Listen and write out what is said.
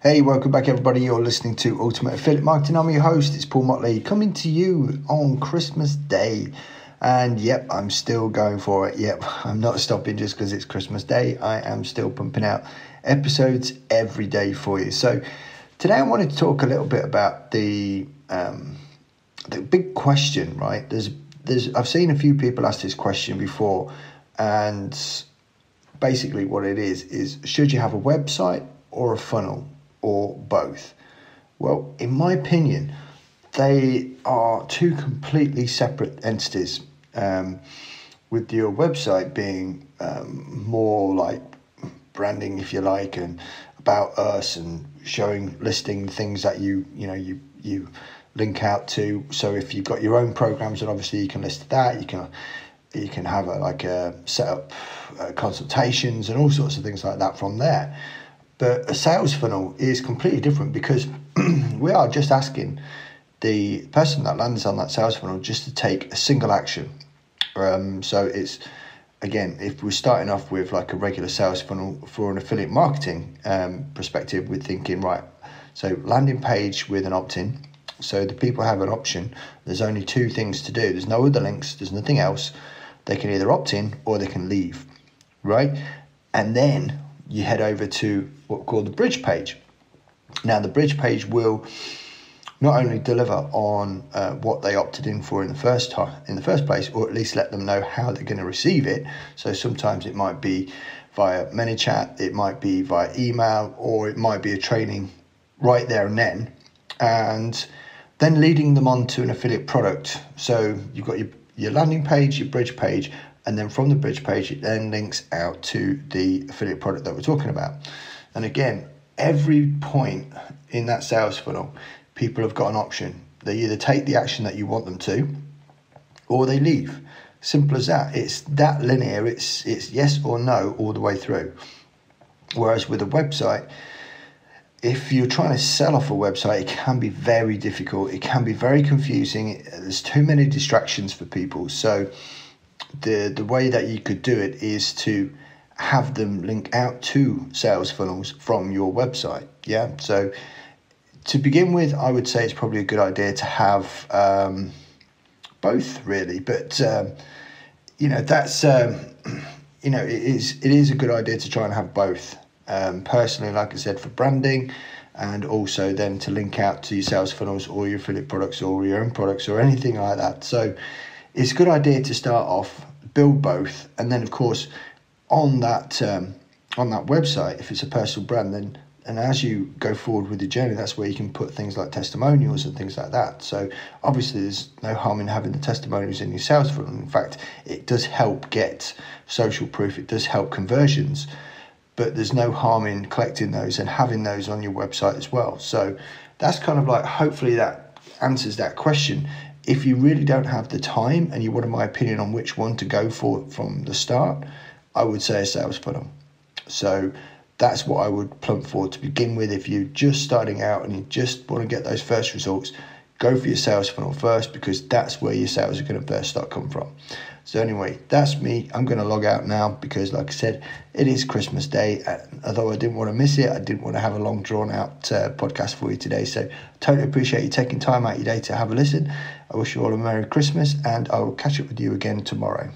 Hey, welcome back everybody. You're listening to Ultimate Affiliate Marketing. I'm your host, it's Paul Motley, coming to you on Christmas Day. And yep, I'm still going for it. Yep, I'm not stopping just because it's Christmas Day. I am still pumping out episodes every day for you. So today I wanted to talk a little bit about the big question, right? I've seen a few people ask this question before, and basically what it is should you have a website or a funnel, or both? Well, in my opinion, they are two completely separate entities, with your website being more like branding, if you like, and about us and listing things that you link out to. So if you've got your own programs, then obviously you can list that. You can have a set up consultations and all sorts of things like that from there. But a sales funnel is completely different because we are just asking the person that lands on that sales funnel just to take a single action. So it's, again, if we're starting off with like a regular sales funnel for an affiliate marketing perspective, we're thinking, right, so landing page with an opt-in. So the people have an option. There's only two things to do. There's no other links. There's nothing else. They can either opt in or they can leave, right? And then you head over to what we call the bridge page. Now, the bridge page will not only deliver on what they opted in for in the first place, or at least let them know how they're going to receive it. So sometimes it might be via ManyChat, it might be via email, or it might be a training right there and then leading them on to an affiliate product. So you've got your landing page, your bridge page, and then from the bridge page, it then links out to the affiliate product that we're talking about. And again, every point in that sales funnel, people have got an option. They either take the action that you want them to, or they leave. Simple as that. It's that linear. It's yes or no all the way through. Whereas with a website, if you're trying to sell off a website, it can be very difficult. It can be very confusing. There's too many distractions for people. So the way that you could do it is to have them link out to sales funnels from your website. Yeah. So to begin with, I would say it's probably a good idea to have both, really. But that's it is a good idea to try and have both. Personally, like I said, for branding, and also then to link out to your sales funnels or your affiliate products or your own products or anything like that. So it's a good idea to start off, build both, and then of course on that website, if it's a personal brand, then and as you go forward with the journey, that's where you can put things like testimonials and things like that. So obviously there's no harm in having the testimonials in your sales funnel. In fact, it does help get social proof, it does help conversions, but there's no harm in collecting those and having those on your website as well. So that's kind of like, hopefully that answers that question. If you really don't have the time and you wanted my opinion on which one to go for from the start, I would say a sales funnel. So that's what I would plump for to begin with. If you're just starting out and you just want to get those first results, go for your sales funnel first, because that's where your sales are going to first start coming from. So anyway, that's me. I'm going to log out now because, like I said, it is Christmas Day. Although I didn't want to miss it, I didn't want to have a long drawn-out podcast for you today. So totally appreciate you taking time out of your day to have a listen. I wish you all a Merry Christmas, and I will catch up with you again tomorrow.